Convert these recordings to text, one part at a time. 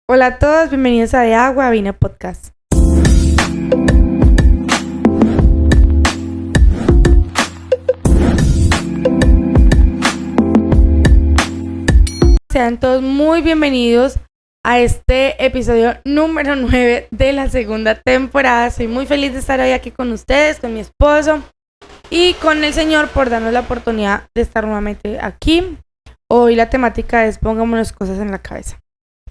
Hola a todos, bienvenidos a De Agua Vino Podcast. Sean todos muy bienvenidos a este episodio número 9 de la segunda temporada. Soy muy feliz de estar hoy aquí con ustedes, con mi esposo y con el Señor por darnos la oportunidad de estar nuevamente aquí. Hoy la temática es pongámonos cosas en la cabeza.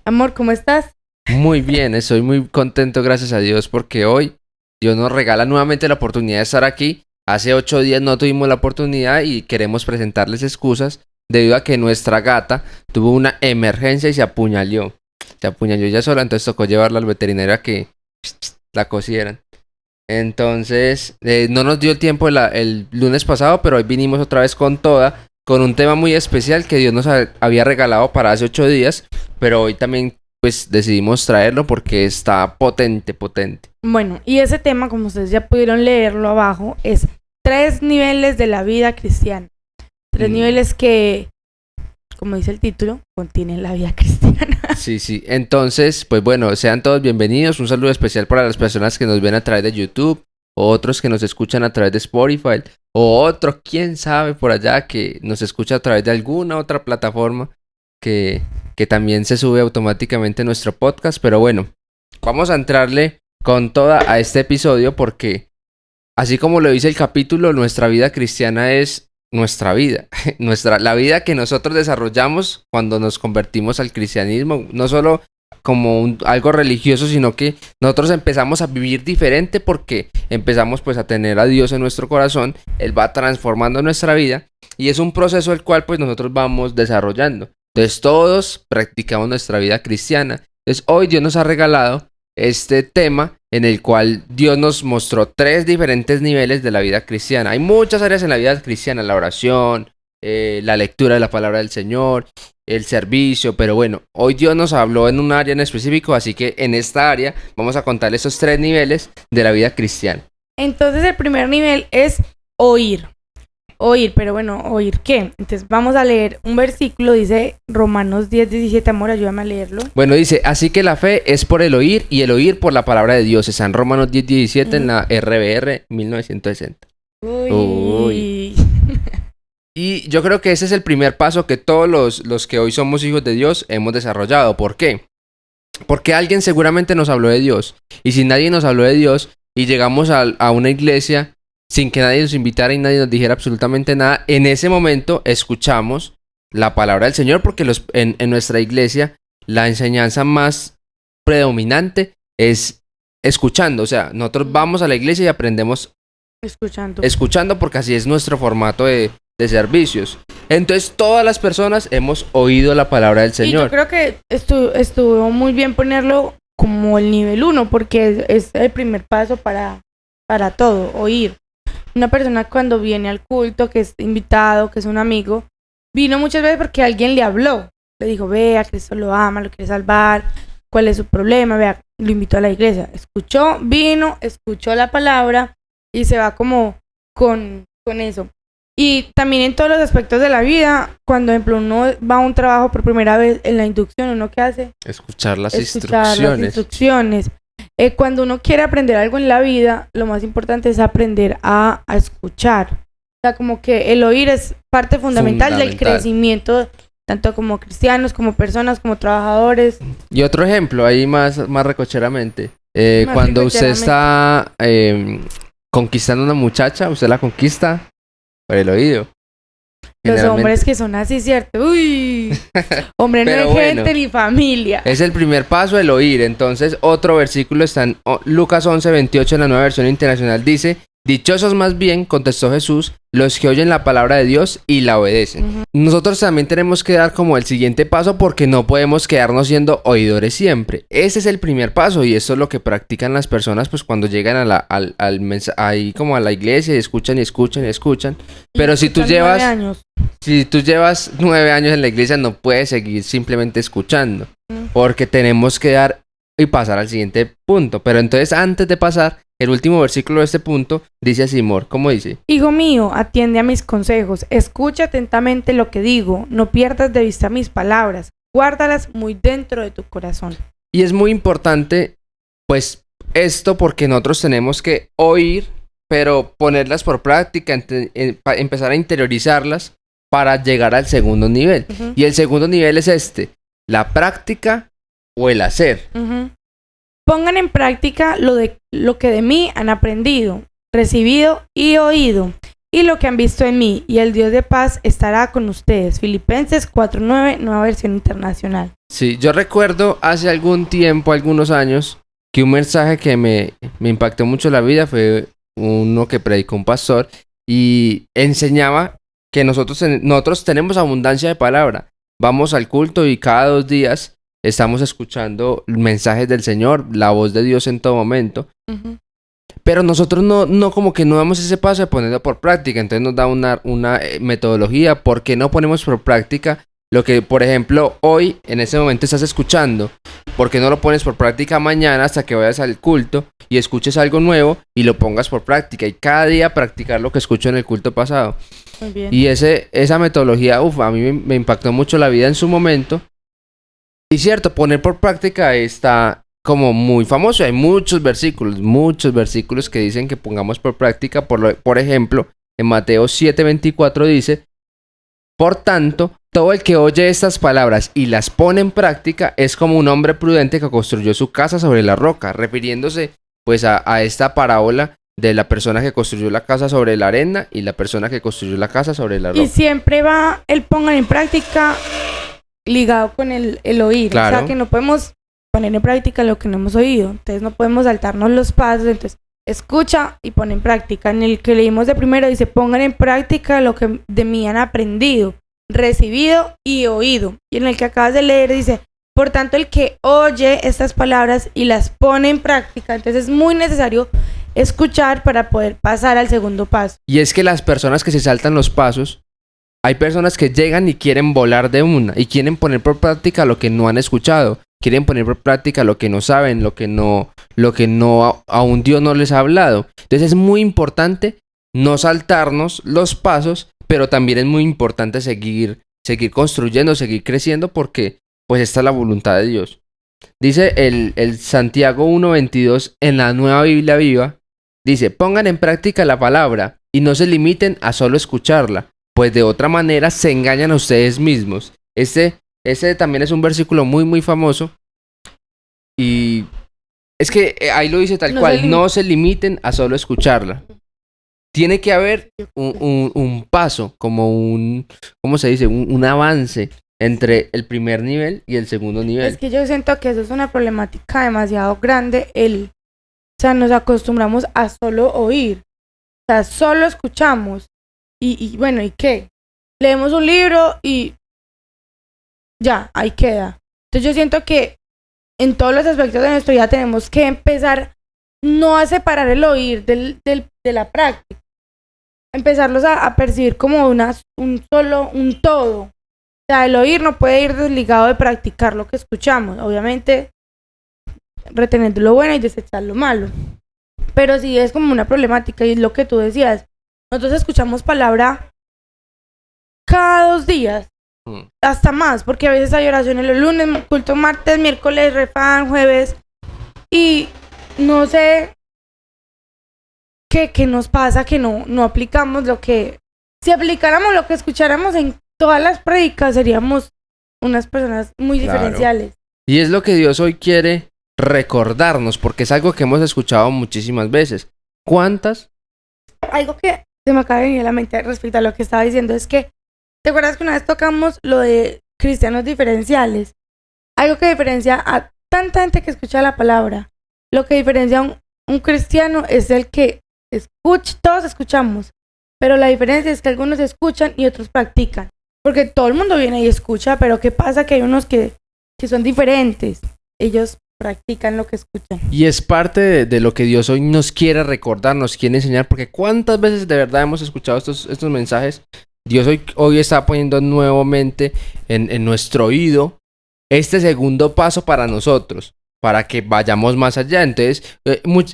Amor, ¿cómo estás? Muy bien, estoy muy contento, gracias a Dios, porque hoy Dios nos regala nuevamente la oportunidad de estar aquí. Hace 8 días no tuvimos la oportunidad y queremos presentarles excusas debido a que nuestra gata tuvo una emergencia y se apuñaló. Se apuñaló ella sola, entonces tocó llevarla al veterinario a que la cosieran. Entonces, no nos dio el tiempo el lunes pasado, pero hoy vinimos otra vez con toda, con un tema muy especial que Dios nos había regalado para hace 8 días, pero hoy también pues decidimos traerlo porque está potente. Bueno, y ese tema, como ustedes ya pudieron leerlo abajo, es 3 niveles de la vida cristiana. 3 niveles que, como dice el título, contienen la vida cristiana. Sí. Entonces, pues bueno, sean todos bienvenidos. Un saludo especial para las personas que nos ven a través de YouTube, o otros que nos escuchan a través de Spotify, o otro, quién sabe, por allá que nos escucha a través de alguna otra plataforma que también se sube automáticamente a nuestro podcast. Pero bueno, vamos a entrarle con toda a este episodio porque, así como lo dice el capítulo, nuestra vida cristiana es nuestra vida, la vida que nosotros desarrollamos cuando nos convertimos al cristianismo, no solo como algo religioso, sino que nosotros empezamos a vivir diferente porque empezamos pues a tener a Dios en nuestro corazón. Él va transformando nuestra vida y es un proceso el cual pues nosotros vamos desarrollando. Entonces todos practicamos nuestra vida cristiana. Entonces hoy Dios nos ha regalado este tema en el cual Dios nos mostró 3 diferentes niveles de la vida cristiana. Hay muchas áreas en la vida cristiana: la oración, la lectura de la palabra del Señor, el servicio, pero bueno, hoy Dios nos habló en un área en específico, así que en esta área vamos a contar esos 3 niveles de la vida cristiana. Entonces el primer nivel es oír, pero bueno, ¿oír qué? Entonces vamos a leer un versículo, dice Romanos 10:17, amor, ayúdame a leerlo. Bueno, dice, así que la fe es por el oír y el oír por la palabra de Dios. Está en Romanos 10:17 en la RBR 1960. Uy. Y yo creo que ese es el primer paso que todos los que hoy somos hijos de Dios hemos desarrollado. ¿Por qué? Porque alguien seguramente nos habló de Dios. Y si nadie nos habló de Dios y llegamos a una iglesia sin que nadie nos invitara y nadie nos dijera absolutamente nada, en ese momento escuchamos la palabra del Señor, porque en nuestra iglesia la enseñanza más predominante es escuchando. O sea, nosotros vamos a la iglesia y aprendemos escuchando porque así es nuestro formato de servicios. Entonces todas las personas hemos oído la palabra del Señor. Y yo creo que estuvo muy bien ponerlo como el nivel 1, porque es el primer paso para todo, oír. Una persona cuando viene al culto, que es invitado, que es un amigo, vino muchas veces porque alguien le habló. Le dijo, vea, Cristo lo ama, lo quiere salvar, cuál es su problema, vea, lo invitó a la iglesia. Escuchó, vino, escuchó la palabra y se va como con eso. Y también en todos los aspectos de la vida, cuando, por ejemplo, uno va a un trabajo por primera vez, en la inducción, ¿uno qué hace? Escuchar las instrucciones. Cuando uno quiere aprender algo en la vida, lo más importante es aprender a escuchar. O sea, como que el oír es parte fundamental del crecimiento, tanto como cristianos, como personas, como trabajadores. Y otro ejemplo, ahí más recocheramente. Cuando usted está conquistando a una muchacha, usted la conquista por el oído. Los hombres que son así, ¿cierto? Uy, hombre no es gente ni familia. Es el primer paso, el oír. Entonces, otro versículo está en Lucas 11:28 en la Nueva Versión Internacional. Dice, dichosos más bien, contestó Jesús, los que oyen la palabra de Dios y la obedecen. Nosotros también tenemos que dar como el siguiente paso, porque no podemos quedarnos siendo oidores siempre. Ese es el primer paso y eso es lo que practican las personas pues cuando llegan ahí como a la iglesia y escuchan. Pero si tú llevas 9 años en la iglesia, no puedes seguir simplemente escuchando, porque tenemos que dar y pasar al siguiente punto. Pero entonces, antes de pasar, el último versículo de este punto dice así, amor, ¿cómo dice? Hijo mío, atiende a mis consejos, escucha atentamente lo que digo, no pierdas de vista mis palabras, guárdalas muy dentro de tu corazón. Y es muy importante, pues, esto porque nosotros tenemos que oír, pero ponerlas por práctica, empezar a interiorizarlas para llegar al segundo nivel. Ujú. Y el segundo nivel es la práctica o el hacer. Ujú. Pongan en práctica lo que de mí han aprendido, recibido y oído, y lo que han visto en mí, y el Dios de paz estará con ustedes. Filipenses 4:9, nueva versión internacional. Sí, yo recuerdo hace algún tiempo, algunos años, que un mensaje que me impactó mucho la vida fue uno que predicó un pastor y enseñaba que nosotros tenemos abundancia de palabra. Vamos al culto y cada 2 días estamos escuchando mensajes del Señor, la voz de Dios en todo momento. Ujú. Pero nosotros no como que no damos ese paso de ponerlo por práctica. Entonces nos da una metodología. ¿Por qué no ponemos por práctica lo que, por ejemplo, hoy en ese momento estás escuchando? ¿Por qué no lo pones por práctica mañana hasta que vayas al culto y escuches algo nuevo y lo pongas por práctica? Y cada día practicar lo que escucho en el culto pasado. Muy bien. Y esa metodología, a mí me impactó mucho la vida en su momento. Y cierto, poner por práctica está como muy famoso. Hay muchos versículos que dicen que pongamos por práctica. Por ejemplo, en Mateo 7:24 dice: por tanto, todo el que oye estas palabras y las pone en práctica es como un hombre prudente que construyó su casa sobre la roca, refiriéndose pues a esta parábola de la persona que construyó la casa sobre la arena y la persona que construyó la casa sobre la roca. Y siempre va el pongan en práctica ligado con el oír. Claro. O sea, que no podemos poner en práctica lo que no hemos oído. Entonces no podemos saltarnos los pasos. Entonces escucha y pon en práctica. En el que leímos de primero dice, pongan en práctica lo que de mí han aprendido, recibido y oído. Y en el que acabas de leer dice, por tanto el que oye estas palabras y las pone en práctica. Entonces es muy necesario escuchar para poder pasar al segundo paso. Y es que las personas que se saltan los pasos, hay personas que llegan y quieren volar de una y quieren poner por práctica lo que no han escuchado, quieren poner por práctica lo que no saben, lo que no aún Dios no les ha hablado. Entonces es muy importante no saltarnos los pasos, pero también es muy importante seguir construyendo, seguir creciendo, porque pues esta es la voluntad de Dios. Dice el Santiago 1:22 en la Nueva Biblia Viva, dice, pongan en práctica la palabra y no se limiten a solo escucharla, pues de otra manera se engañan a ustedes mismos. Ese también es un versículo muy muy famoso y es que ahí lo dice tal cual, no se limiten a solo escucharla. Tiene que haber un paso, como ¿cómo se dice? Un avance entre el primer nivel y el segundo nivel. Es que yo siento que eso es una problemática demasiado grande. O sea, nos acostumbramos a solo oír. O sea, solo escuchamos. Y bueno, ¿y qué? Leemos un libro y ya, ahí queda. Entonces yo siento que en todos los aspectos de nuestra vida tenemos que empezar no a separar el oír de la práctica. Empezarlos a percibir como un todo. O sea, el oír no puede ir desligado de practicar lo que escuchamos. Obviamente, retener lo bueno y desechar lo malo. Pero sí es como una problemática y es lo que tú decías. Nosotros escuchamos palabra cada 2 días. Hasta más, porque a veces hay oraciones los lunes, culto martes, miércoles, refán, jueves. Y no sé qué nos pasa que no aplicamos lo que... Si aplicáramos lo que escucháramos en todas las prédicas, seríamos unas personas muy diferenciales. Y es lo que Dios hoy quiere recordarnos, porque es algo que hemos escuchado muchísimas veces. ¿Cuántas? Algo que se me acaba de venir a la mente respecto a lo que estaba diciendo es que, ¿te acuerdas que una vez tocamos lo de cristianos diferenciales? Algo que diferencia a tanta gente que escucha la palabra. Lo que diferencia a un cristiano es el que escucha, todos escuchamos, pero la diferencia es que algunos escuchan y otros practican. Porque todo el mundo viene y escucha, pero ¿qué pasa? Que hay unos que son diferentes. Ellos practican lo que escuchan. Y es parte de lo que Dios hoy nos quiere recordar, nos quiere enseñar, porque ¿cuántas veces de verdad hemos escuchado estos mensajes? Dios hoy está poniendo nuevamente en nuestro oído este segundo paso para nosotros, para que vayamos más allá. Entonces,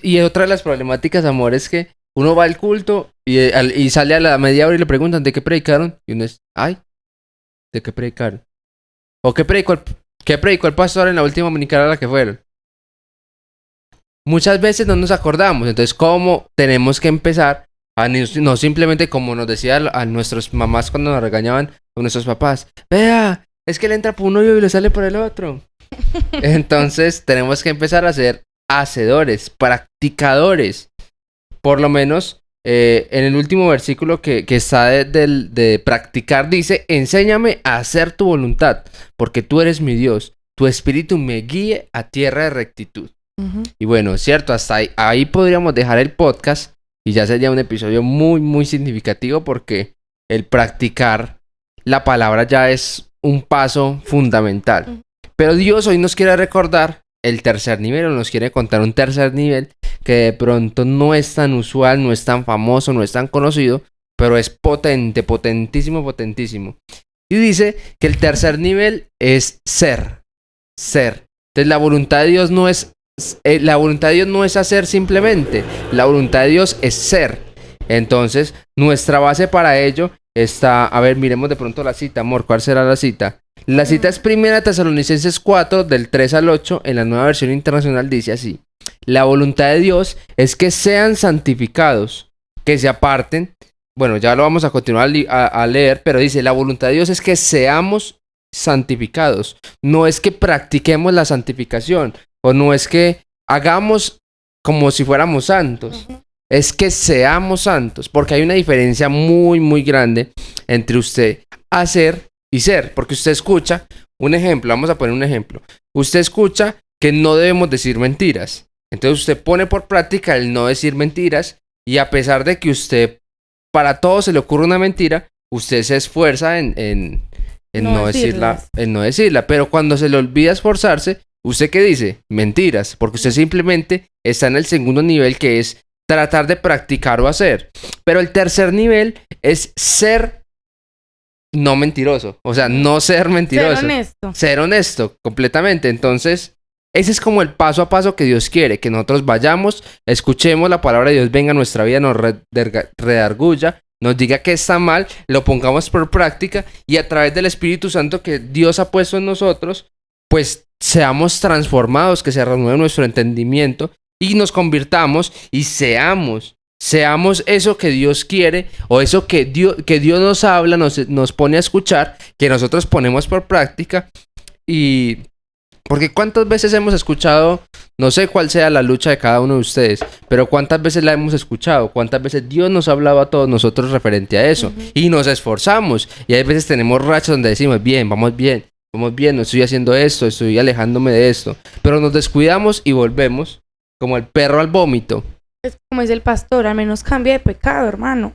y otra de las problemáticas, amor, es que uno va al culto y sale a la media hora y le preguntan ¿de qué predicaron? Y uno es, ay, ¿de qué predicaron? ¿O qué ¿Qué predicó el pastor en la última dominical a la que fueron? Muchas veces no nos acordamos. Entonces, ¿cómo tenemos que empezar a no simplemente como nos decía a nuestras mamás cuando nos regañaban o nuestros papás? Vea, es que le entra por un oído y le sale por el otro. Entonces, tenemos que empezar a ser hacedores, practicadores. Por lo menos, en el último versículo que está de practicar, dice: enséñame a hacer tu voluntad, porque tú eres mi Dios. Tu espíritu me guíe a tierra de rectitud. Y bueno, cierto, hasta ahí podríamos dejar el podcast y ya sería un episodio muy, muy significativo porque el practicar la palabra ya es un paso fundamental. Pero Dios hoy nos quiere recordar el tercer nivel, o nos quiere contar un tercer nivel que de pronto no es tan usual, no es tan famoso, no es tan conocido, pero es potente, potentísimo, potentísimo. Y dice que el tercer nivel es ser. Entonces la voluntad de Dios no es hacer simplemente, la voluntad de Dios es ser. Entonces, nuestra base para ello está, a ver, miremos de pronto la cita, amor, ¿cuál será la cita? La cita es 1 Tesalonicenses 4, del 3 al 8, en la Nueva Versión Internacional dice así: la voluntad de Dios es que sean santificados, que se aparten. Bueno, ya lo vamos a continuar a leer, pero dice, la voluntad de Dios es que seamos santificados. No es que practiquemos la santificación, o no es que hagamos como si fuéramos santos. Es que seamos santos, porque hay una diferencia muy, muy grande entre usted hacer y ser. Porque usted escucha, un ejemplo, vamos a poner un ejemplo. Usted escucha que no debemos decir mentiras. Entonces usted pone por práctica el no decir mentiras, y a pesar de que usted, para todo se le ocurre una mentira, usted se esfuerza en no decirla. Pero cuando se le olvida esforzarse, ¿usted qué dice? Mentiras, porque usted simplemente está en el segundo nivel, que es tratar de practicar o hacer. Pero el tercer nivel es ser no mentiroso, o sea, no ser mentiroso. Ser honesto, completamente. Entonces, ese es como el paso a paso que Dios quiere, que nosotros vayamos, escuchemos la palabra de Dios, venga a nuestra vida, nos redarguya, nos diga que está mal, lo pongamos por práctica, y a través del Espíritu Santo que Dios ha puesto en nosotros, pues seamos transformados, que se renueve nuestro entendimiento y nos convirtamos y seamos eso que Dios quiere, o eso que Dios nos habla, nos pone a escuchar, que nosotros ponemos por práctica. Y porque cuántas veces hemos escuchado, no sé cuál sea la lucha de cada uno de ustedes, pero cuántas veces la hemos escuchado, cuántas veces Dios nos ha hablado a todos nosotros referente a eso, y nos esforzamos, y hay veces tenemos rachas donde decimos, vamos bien, no estoy haciendo esto, estoy alejándome de esto, pero nos descuidamos y volvemos como el perro al vómito. Es como dice el pastor, al menos cambia de pecado, hermano.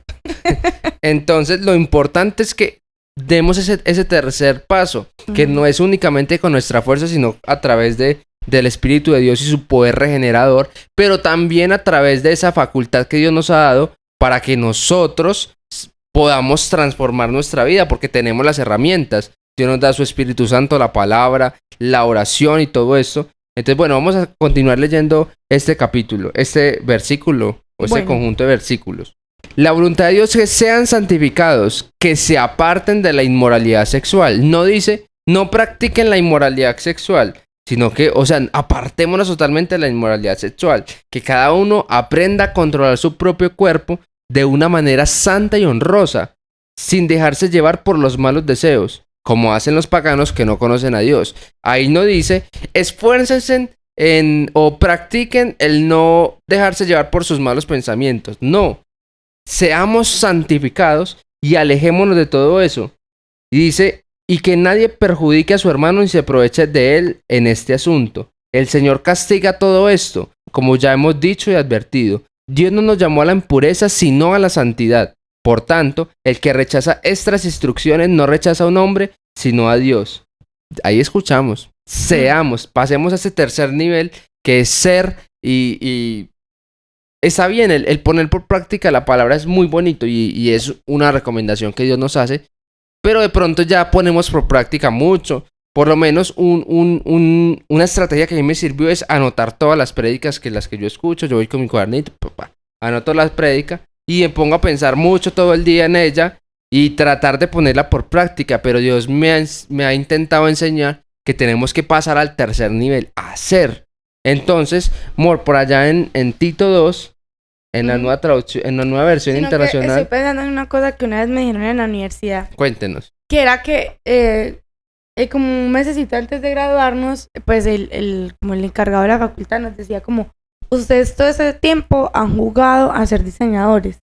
Entonces lo importante es que demos ese tercer paso, que no es únicamente con nuestra fuerza, sino a través del Espíritu de Dios y su poder regenerador, pero también a través de esa facultad que Dios nos ha dado para que nosotros podamos transformar nuestra vida, porque tenemos las herramientas. Dios nos da su Espíritu Santo, la palabra, la oración y todo esto. Entonces, bueno, vamos a continuar leyendo este capítulo, este versículo, o este conjunto de versículos. La voluntad de Dios es que sean santificados, que se aparten de la inmoralidad sexual. No dice, no practiquen la inmoralidad sexual, sino que, o sea, apartémonos totalmente de la inmoralidad sexual. Que cada uno aprenda a controlar su propio cuerpo de una manera santa y honrosa, sin dejarse llevar por los malos deseos, como hacen los paganos que no conocen a Dios. Ahí no dice, esfuércense o practiquen el no dejarse llevar por sus malos pensamientos. No, seamos santificados y alejémonos de todo eso. Y dice, y que nadie perjudique a su hermano y se aproveche de él en este asunto. El Señor castiga todo esto, como ya hemos dicho y advertido. Dios no nos llamó a la impureza, sino a la santidad. Por tanto, el que rechaza estas instrucciones no rechaza a un hombre, sino a Dios. Ahí escuchamos. Pasemos a ese tercer nivel, que es ser, y está bien, el poner por práctica la palabra es muy bonito y es una recomendación que Dios nos hace, pero de pronto ya ponemos por práctica mucho. Por lo menos una estrategia que a mí me sirvió es anotar todas las prédicas las que yo escucho. Yo voy con mi cuadernito, anoto las prédicas y me pongo a pensar mucho todo el día en ella y tratar de ponerla por práctica. Pero Dios me ha intentado enseñar que tenemos que pasar al tercer nivel, a hacer. Entonces, Mor, por allá en Tito 2, en la nueva traducción, en la nueva versión Sino que internacional. estoy pensando en una cosa que una vez me dijeron en la universidad. Cuéntenos. Que era que como un mesecito antes de graduarnos, pues como el encargado de la facultad nos decía como, ustedes todo ese tiempo han jugado a ser diseñadores,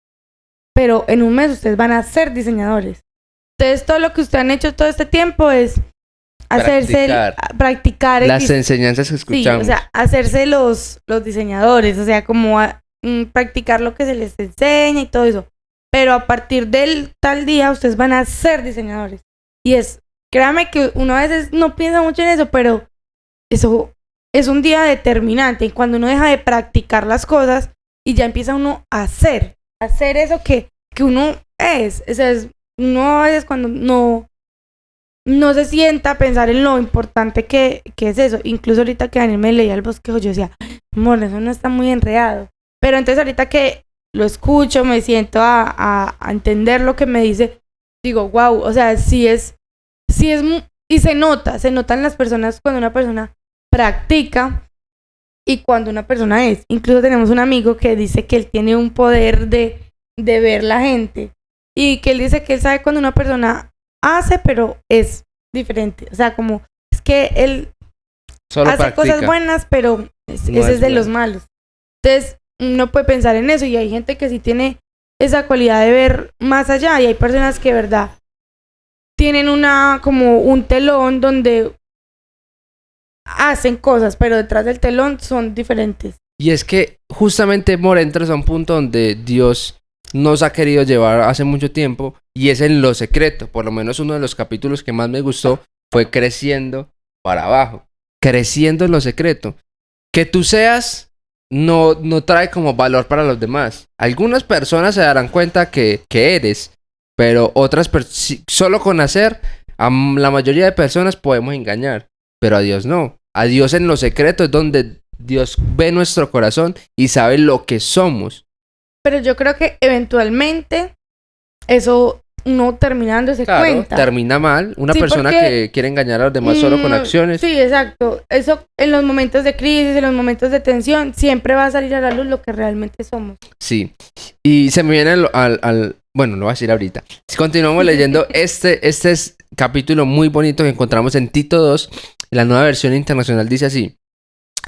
pero en un mes ustedes van a ser diseñadores. Entonces todo lo que ustedes han hecho todo este tiempo es practicar las enseñanzas que escuchamos. Sí, o sea, hacerse los diseñadores, o sea, como practicar lo que se les enseña y todo eso. Pero a partir del tal día ustedes van a ser diseñadores. Y créame que uno a veces no piensa mucho en eso, pero eso es un día determinante. Y cuando uno deja de practicar las cosas y ya empieza uno a hacer eso que uno es. O sea, uno a veces cuando no se sienta a pensar en lo importante que es eso. Incluso ahorita que Daniel me leía el bosquejo, yo decía, amor, eso no está muy enredado. Pero entonces ahorita que lo escucho, me siento a entender lo que me dice, digo, wow, o sea, y se nota en las personas cuando una persona practica y cuando una persona es. Incluso tenemos un amigo que dice que él tiene un poder de ver la gente y que él dice que él sabe cuando una persona hace, pero es diferente. O sea, como es que él solo hace practica. Cosas buenas, pero ese es de los malos. Entonces, uno puede pensar en eso y hay gente que sí tiene esa cualidad de ver más allá y hay personas que, de verdad, tienen como un telón donde hacen cosas, pero detrás del telón son diferentes. Y es que justamente Mor entras a un punto donde Dios nos ha querido llevar hace mucho tiempo y es en lo secreto. Por lo menos uno de los capítulos que más me gustó fue creciendo para abajo, creciendo en lo secreto. Que tú seas no trae como valor para los demás. Algunas personas se darán cuenta que eres, pero otras solo con hacer, a la mayoría de personas podemos engañar, pero a Dios no. A Dios en lo secreto es donde Dios ve nuestro corazón y sabe lo que somos. Pero yo creo que eventualmente eso no termina dándose cuenta. Termina mal. Una persona que quiere engañar a los demás solo con acciones. Sí, exacto. Eso en los momentos de crisis, en los momentos de tensión, siempre va a salir a la luz lo que realmente somos. Sí. Y se me viene bueno, lo voy a decir ahorita. Si continuamos leyendo, este es capítulo muy bonito que encontramos en Tito 2. La nueva versión internacional dice así.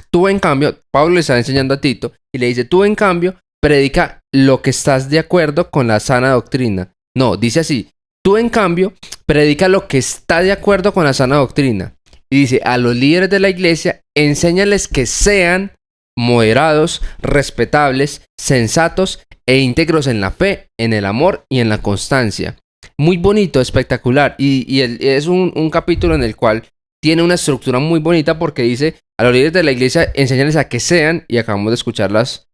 Tú, en cambio, Pablo le está enseñando a Tito y le dice, tú, en cambio, predica lo que estás de acuerdo con la sana doctrina. No, dice así, tú, en cambio, predica lo que está de acuerdo con la sana doctrina. Y dice, a los líderes de la iglesia, enséñales que sean moderados, respetables, sensatos e íntegros en la fe, en el amor y en la constancia. Muy bonito, espectacular. Y es un capítulo en el cual tiene una estructura muy bonita porque dice, a los líderes de la iglesia, enséñales a que sean, y acabamos de escuchar las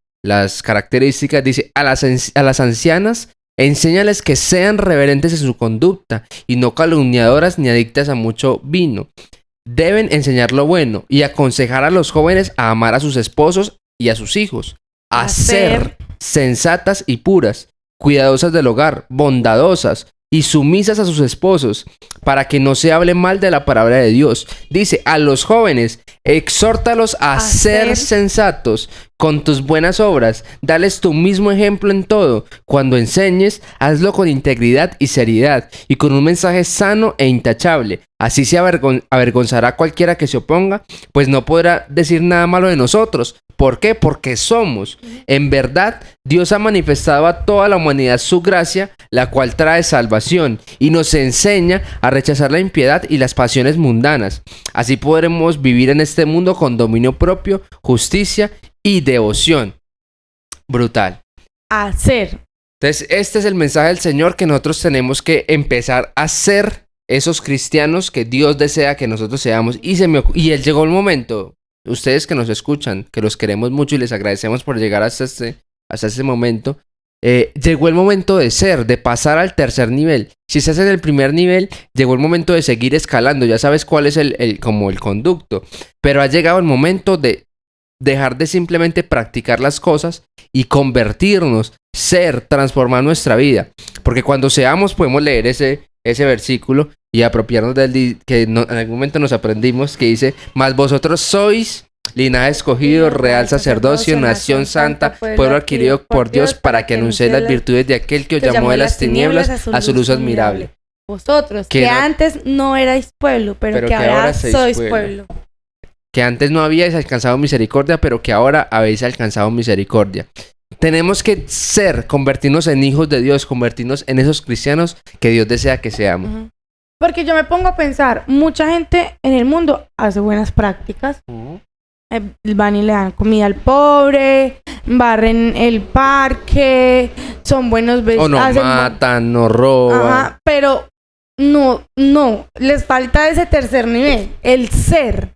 características, dice, a las ancianas, enséñales que sean reverentes en su conducta y no calumniadoras ni adictas a mucho vino. Deben enseñar lo bueno y aconsejar a los jóvenes a amar a sus esposos y a sus hijos, a ser sensatas y puras, cuidadosas del hogar, bondadosas y sumisas a sus esposos, para que no se hable mal de la palabra de Dios. Dice, a los jóvenes, exhórtalos a ser sensatos con tus buenas obras, dales tu mismo ejemplo en todo. Cuando enseñes, hazlo con integridad y seriedad, y con un mensaje sano e intachable. Así se avergonzará cualquiera que se oponga, pues no podrá decir nada malo de nosotros. ¿Por qué? Porque somos. En verdad, Dios ha manifestado a toda la humanidad su gracia, la cual trae salvación, y nos enseña a rechazar la impiedad y las pasiones mundanas. Así podremos vivir en este mundo con dominio propio, justicia y devoción. Brutal. Hacer. Entonces, este es el mensaje del Señor, que nosotros tenemos que empezar a ser esos cristianos que Dios desea que nosotros seamos. Y Él llegó el momento. Ustedes que nos escuchan, que los queremos mucho y les agradecemos por llegar hasta este momento, llegó el momento de ser, de pasar al tercer nivel. Si estás en el primer nivel, llegó el momento de seguir escalando. Ya sabes cuál es como el conducto. Pero ha llegado el momento de dejar de simplemente practicar las cosas y convertirnos, transformar nuestra vida. Porque cuando seamos, podemos leer ese ese versículo y apropiarnos que en algún momento nos aprendimos, que dice, mas vosotros sois linaje escogido, real sacerdocio, nación santa, pueblo adquirido por Dios, para que anunciéis las virtudes de aquel que os llamó de las tinieblas a su luz admirable. Vosotros, que antes no erais pueblo, pero que ahora sois pueblo. Que antes no habíais alcanzado misericordia, pero que ahora habéis alcanzado misericordia. Tenemos que convertirnos en hijos de Dios, convertirnos en esos cristianos que Dios desea que seamos. Uh-huh. Porque yo me pongo a pensar, mucha gente en el mundo hace buenas prácticas. Uh-huh. Van y le dan comida al pobre, barren el parque, son buenos vecinos. O no matan, no roban. Ajá, pero no, les falta ese tercer nivel, el ser.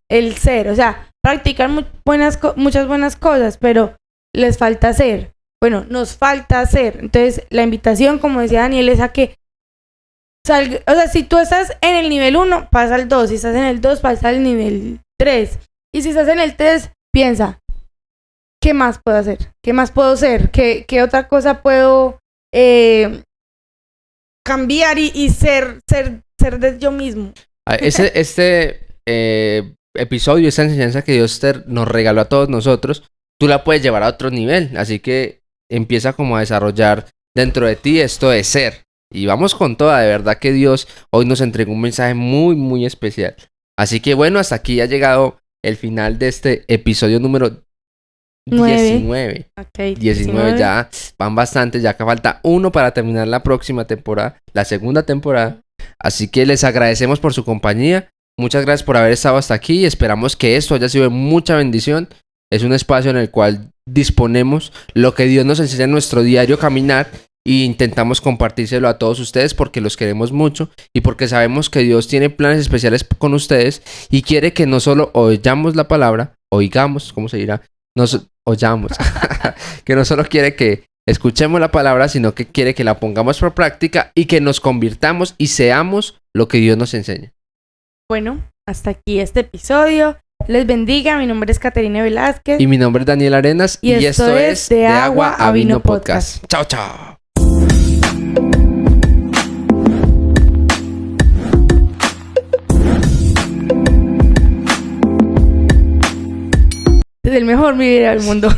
O sea, practican muchas buenas cosas, pero les falta ser. Bueno, nos falta ser. Entonces, la invitación, como decía Daniel, es a que salga. O sea, si tú estás en el nivel 1, pasa al 2. Si estás en el 2, pasa al nivel 3. Y si estás en el 3, piensa, ¿qué más puedo hacer? ¿Qué más puedo ser? ¿Qué otra cosa puedo cambiar y ser de yo mismo? Este episodio, esta enseñanza que Dios nos regaló a todos nosotros, tú la puedes llevar a otro nivel. Así que empieza como a desarrollar dentro de ti esto de ser. Y vamos con toda, de verdad que Dios hoy nos entregó un mensaje muy, muy especial. Así que bueno, hasta aquí ha llegado el final de este episodio número 19. Okay, 19 ya, van bastantes, ya que falta uno para terminar la próxima temporada, la segunda temporada. Así que les agradecemos por su compañía. Muchas gracias por haber estado hasta aquí. Esperamos que esto haya sido de mucha bendición. Es un espacio en el cual disponemos lo que Dios nos enseña en nuestro diario caminar y intentamos compartírselo a todos ustedes porque los queremos mucho y porque sabemos que Dios tiene planes especiales con ustedes y quiere que no solo oigamos la palabra, oigamos, ¿cómo se dirá? Nos oyamos. Que no solo quiere que escuchemos la palabra, sino que quiere que la pongamos por práctica y que nos convirtamos y seamos lo que Dios nos enseña. Bueno, hasta aquí este episodio. Les bendiga, mi nombre es Caterina Velázquez. Y mi nombre es Daniel Arenas. Y esto es De Agua a Vino Podcast. Chao, chao. Es el mejor video del mundo.